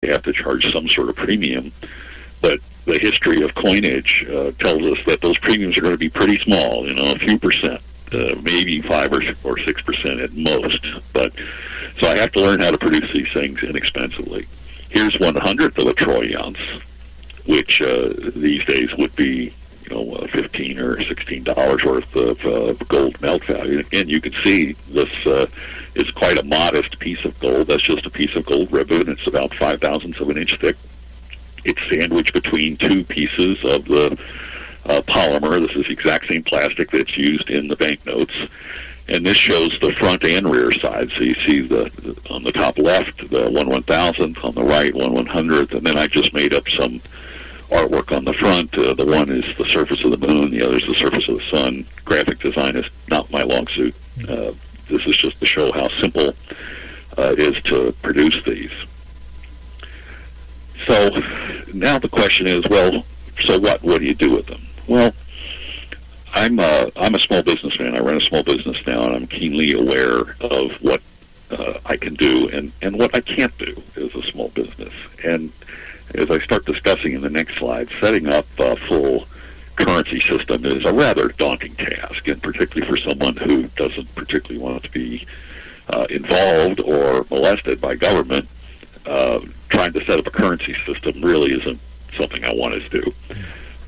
they have to charge some sort of premium. But the history of coinage tells us that those premiums are going to be pretty small, a few percent, maybe 5 or 6% at most. But so I have to learn how to produce these things inexpensively. Here's 1/100th of a troy ounce, which these days would be, $15 or $16 worth of gold melt value. Again, you can see this is quite a modest piece of gold. That's just a piece of gold ribbon. It's about 0.005 of an inch thick. It's sandwiched between two pieces of the polymer. This is the exact same plastic that's used in the banknotes. And this shows the front and rear side. So you see on the top left, the 1/1000th, on the right, 1/100th, and then I just made up some artwork on the front. The one is the surface of the moon, the other is the surface of the sun. Graphic design is not my long suit. This is just to show how simple it is to produce these. So now the question is, well, so what? What do you do with them? Well, I'm a small businessman. I run a small business now, and I'm keenly aware of what I can do and what I can't do as a small business. And as I start discussing in the next slide, setting up a full currency system is a rather daunting task, and particularly for someone who doesn't particularly want to be involved or molested by government. Trying to set up a currency system really isn't something I want to do.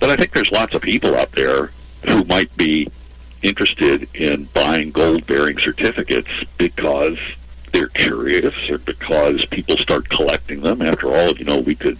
But I think there's lots of people out there who might be interested in buying gold-bearing certificates because they're curious or because people start collecting them. After all, we could,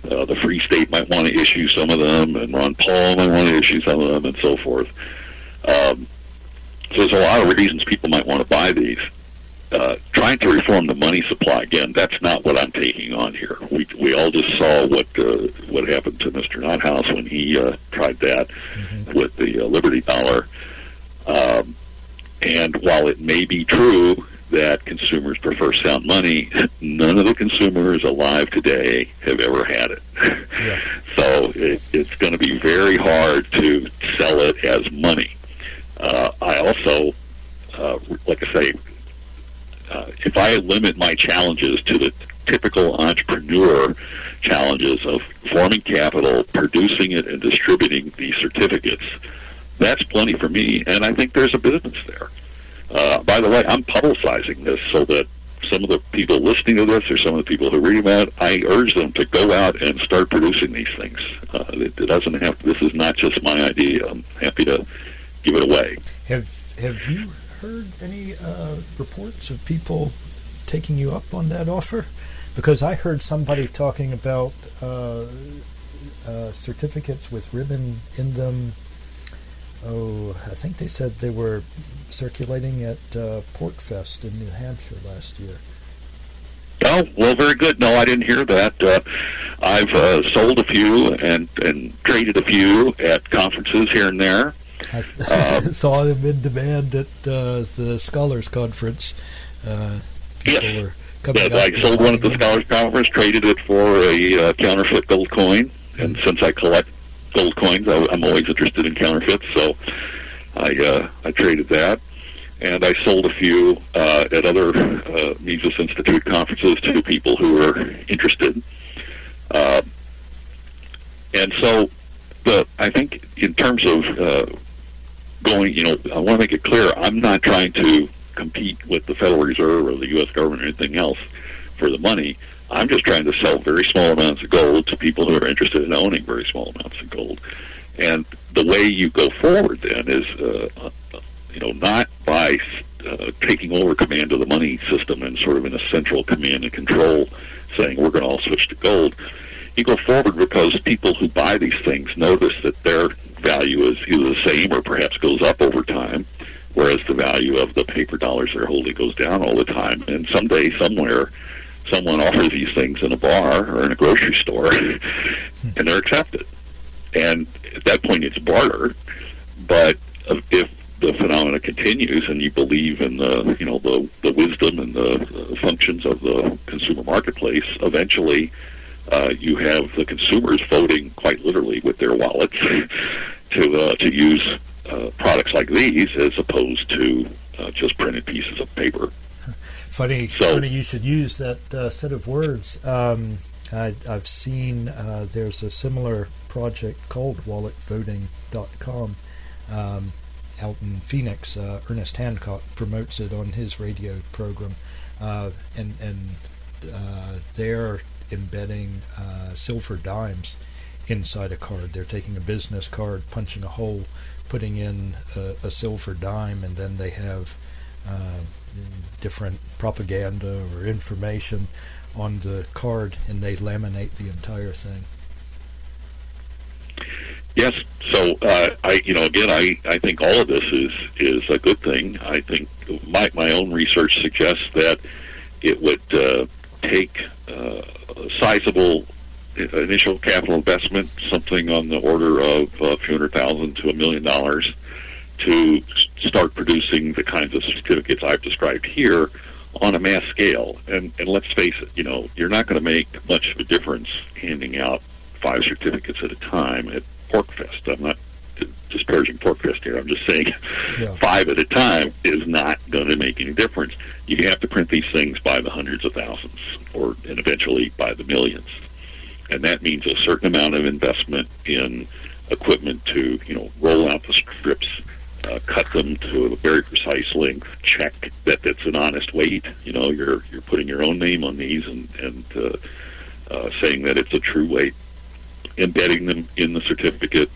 the Free State might want to issue some of them, and Ron Paul might want to issue some of them, and so forth. So there's a lot of reasons people might want to buy these. Trying to reform the money supply, again, that's not what I'm taking on here. We all just saw what happened to Mr. Nothouse when he tried that with the Liberty Dollar. And while it may be true that consumers prefer sound money, none of the consumers alive today have ever had it. Yeah. So it's going to be very hard to sell it as money. I also, like I say, if I limit my challenges to the typical entrepreneur challenges of forming capital, producing it, and distributing these certificates, that's plenty for me, and I think there's a business there. By the way, I'm publicizing this so that some of the people listening to this or some of the people who read about it, I urge them to go out and start producing these things. It doesn't have. This is not just my idea. I'm happy to give it away. Have you heard any reports of people taking you up on that offer? Because I heard somebody talking about certificates with ribbon in them. I think they said they were circulating at Pork Fest in New Hampshire last year. Oh, well, very good. No, I didn't hear that. I've sold a few and traded a few at conferences here and there. I saw them in demand at the Scholars Conference. Yes, I sold one at the Scholars Conference, traded it for a counterfeit gold coin, and since I collect gold coins, I'm always interested in counterfeits, so I traded that. And I sold a few at other Mises Institute conferences to people who were interested. And so I think in terms of going, I want to make it clear, I'm not trying to compete with the Federal Reserve or the U.S. government or anything else for the money. I'm just trying to sell very small amounts of gold to people who are interested in owning very small amounts of gold. And the way you go forward then is, not by taking over command of the money system and sort of in a central command and control saying we're going to all switch to gold. You go forward because people who buy these things notice that their value is either the same or perhaps goes up over time, whereas the value of the paper dollars they're holding goes down all the time. And someday, somewhere, someone offers these things in a bar or in a grocery store, and they're accepted. And at that point, it's barter. But if the phenomena continues, and you believe in the wisdom and the functions of the consumer marketplace, eventually you have the consumers voting quite literally with their wallets to use products like these as opposed to just printed pieces of paper. Funny you should use that set of words. I've seen there's a similar project called walletvoting.com out in Phoenix. Ernest Hancock promotes it on his radio program, and they're embedding silver dimes inside a card. They're taking a business card, punching a hole, putting in a silver dime, and then they have different propaganda or information on the card, and they laminate the entire thing. Yes. So I think all of this is a good thing. I think my own research suggests that it would take a sizable initial capital investment, something on the order of a few $100,000 to $1 million, to start producing the kinds of certificates I've described here on a mass scale. And let's face it, you're not going to make much of a difference handing out 5 certificates at a time at PorcFest. I'm not disparaging PorcFest here. I'm just saying 5 at a time is not going to make any difference. You have to print these things by the hundreds of thousands, and eventually by the millions. And that means a certain amount of investment in equipment to, roll out the strips, cut them to a very precise length, check that it's an honest weight. You're putting your own name on these and saying that it's a true weight, embedding them in the certificate,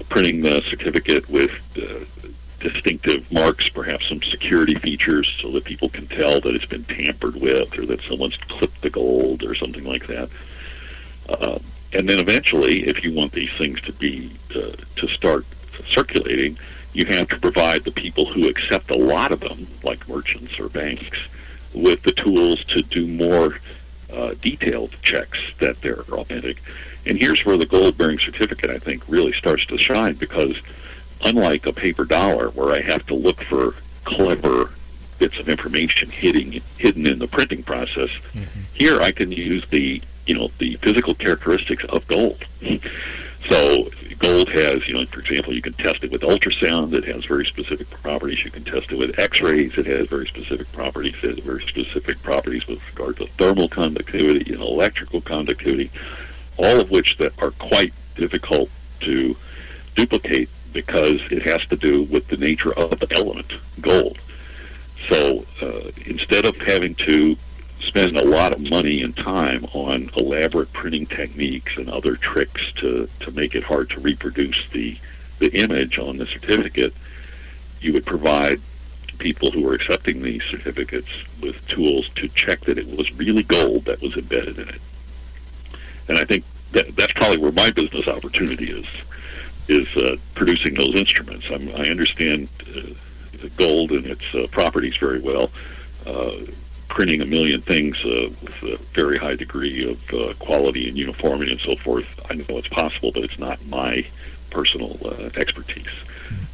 printing the certificate with distinctive marks, perhaps some security features so that people can tell that it's been tampered with or that someone's clipped the gold or something like that. And then eventually, if you want these things to start circulating, you have to provide the people who accept a lot of them, like merchants or banks, with the tools to do more detailed checks that they're authentic. And here's where the gold-bearing certificate, I think, really starts to shine, because unlike a paper dollar, where I have to look for clever bits of information hidden in the printing process, here I can use the physical characteristics of gold. So gold has, for example, you can test it with ultrasound. It has very specific properties. You can test it with X-rays. It has very specific properties. It has very specific properties with regard to thermal conductivity and electrical conductivity, all of which that are quite difficult to duplicate because it has to do with the nature of the element, gold. So instead of having to spend a lot of money and time on elaborate printing techniques and other tricks to make it hard to reproduce the image on the certificate, you would provide people who are accepting these certificates with tools to check that it was really gold that was embedded in it. And I think that's probably where my business opportunity is producing those instruments. I understand gold and its properties very well. Printing 1 million things with a very high degree of quality and uniformity and so forth, I know it's possible, but it's not my personal expertise.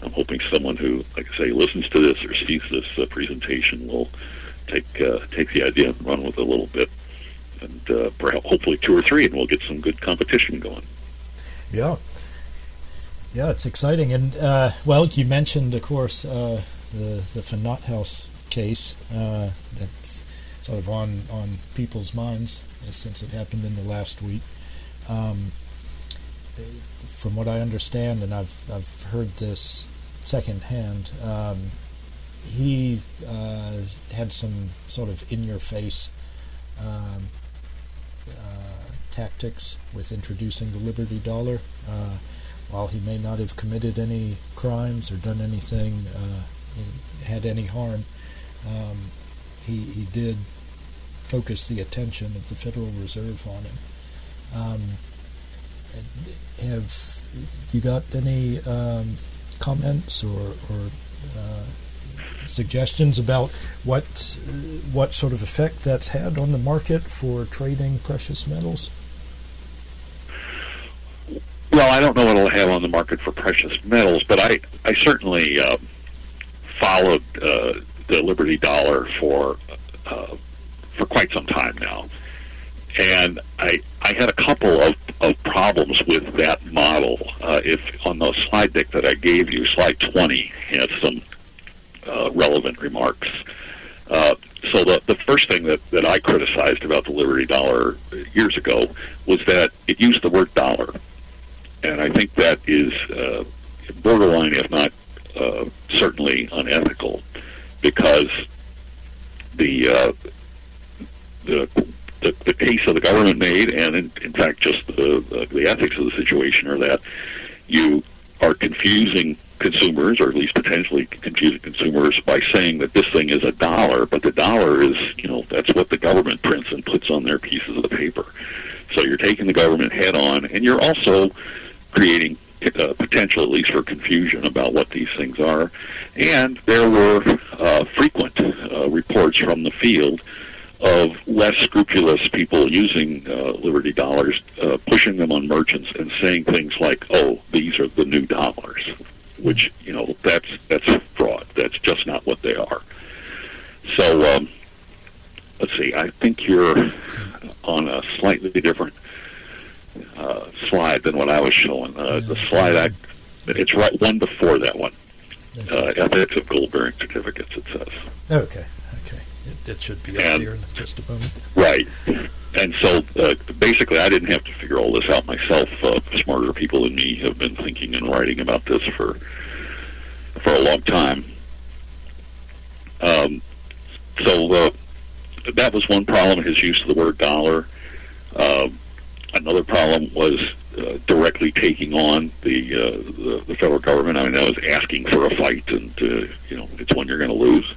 I'm hoping someone who, like I say, listens to this or sees this presentation will take the idea and run with it a little bit, and perhaps hopefully 2 or 3, and we'll get some good competition going. Yeah, it's exciting. And well, you mentioned, of course, the Van Nothouse case that's sort of on people's minds since it happened in the last week. From what I understand, and I've heard this secondhand, he had some sort of in-your-face tactics with introducing the Liberty Dollar. While he may not have committed any crimes or done anything, had any harm, he did focus the attention of the Federal Reserve on him. Have you got any comments or suggestions about what sort of effect that's had on the market for trading precious metals? Well, I don't know what it'll have on the market for precious metals, but I certainly followed the Liberty Dollar for quite some time now, and I had a couple of problems with that model. If on the slide deck that I gave you, slide 20 had some relevant remarks. So the first thing that I criticized about the Liberty Dollar years ago was that it used the word dollar. And I think that is borderline, if not certainly unethical, because the case of the government made, and in fact just the ethics of the situation, are that you are confusing consumers, or at least potentially confusing consumers, by saying that this thing is a dollar, but the dollar is, that's what the government prints and puts on their pieces of paper. So you're taking the government head on, and you're also creating potential, at least, for confusion about what these things are. And there were frequent reports from the field of less scrupulous people using Liberty Dollars, pushing them on merchants and saying things like, "Oh, these are the new dollars," which, that's fraud. That's just not what they are. So, let's see. I think you're on a slightly different slide than what I was showing. The slide, it's right one before that one. Ethics of gold-bearing certificates, it says. Okay. It should be up here in just a moment. Right. And so, basically, I didn't have to figure all this out myself. Smarter people than me have been thinking and writing about this for a long time. So that was one problem, his use of the word dollar. Another problem was directly taking on the federal government. I mean, that was asking for a fight, and it's one you're going to lose.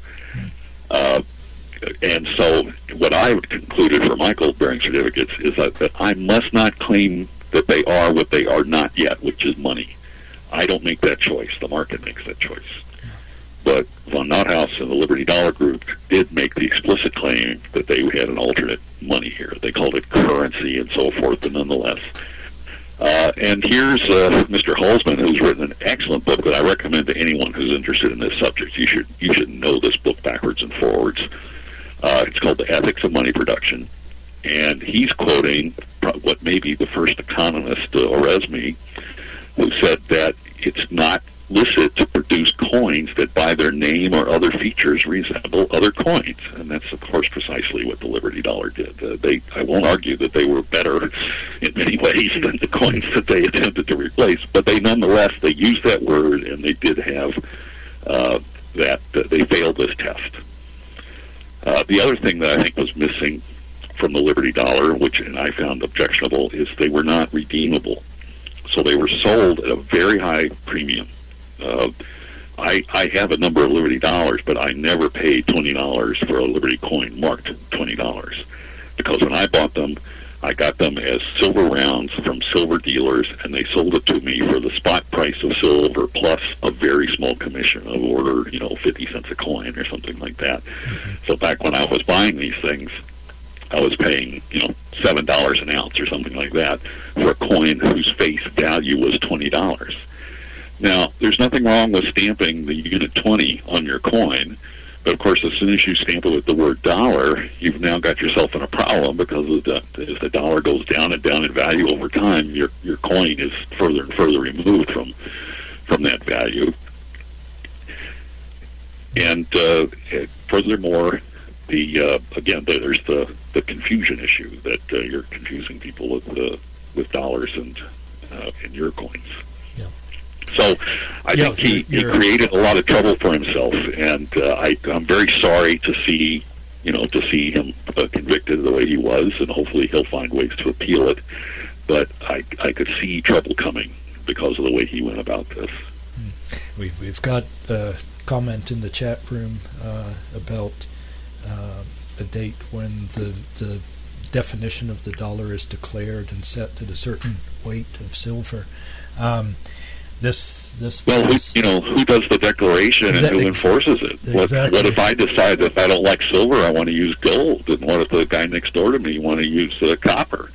And so what I concluded for my gold-bearing certificates is that I must not claim that they are what they are not yet, which is money. I don't make that choice. The market makes that choice. But von Nothaus and the Liberty Dollar Group did make the explicit claim that they had an alternate money here. They called it currency and so forth, but nonetheless. And here's Mr. Holzman, who's written an excellent book that I recommend to anyone who's interested in this subject. You should know this book backwards and forwards. It's called The Ethics of Money Production. And he's quoting what may be the first economist, Oresme, who said that it's not licit to produce coins that by their name or other features resemble other coins. And that's, of course, precisely what the Liberty Dollar did. I won't argue that they were better in many ways than the coins that they attempted to replace, but they nonetheless, they used that word, and they did have that they failed this test. The other thing that I think was missing from the Liberty Dollar, which I found objectionable, is they were not redeemable. So they were sold at a very high premium. I have a number of Liberty Dollars, but I never paid $20 for a Liberty coin marked $20, because when I bought them, I got them as silver rounds from silver dealers, and they sold it to me for the spot price of silver plus a very small commission of order, 50 cents a coin or something like that. Mm-hmm. So back when I was buying these things, I was paying, $7 an ounce or something like that for a coin whose face value was $20. Now, there's nothing wrong with stamping the unit 20 on your coin, but of course, as soon as you stamp it with the word dollar, you've now got yourself in a problem, because as the dollar goes down and down in value over time, your coin is further and further removed from that value. And furthermore, again, there's the confusion issue that you're confusing people with dollars and your coins. Yeah. So I think he created a lot of trouble for himself, and I'm very sorry to see him convicted the way he was, and hopefully he'll find ways to appeal it. But I could see trouble coming because of the way he went about this. We've got a comment in the chat room about a date when the definition of the dollar is declared and set at a certain weight of silver. This well, who does the declaration and who enforces it? Exactly. What if I decide that if I don't like silver, I want to use gold? And what if the guy next door to me want to use copper?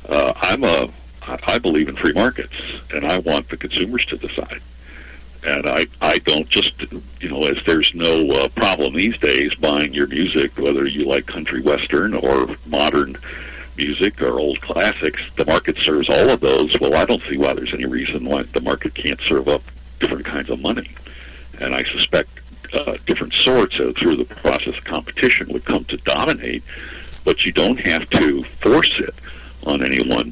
I believe in free markets, and I want the consumers to decide. And I don't just, as there's no problem these days buying your music, whether you like country western or modern music or old classics, the market serves all of those. Well, I don't see why there's any reason why the market can't serve up different kinds of money. And I suspect different sorts through the process of competition would come to dominate, but you don't have to force it on anyone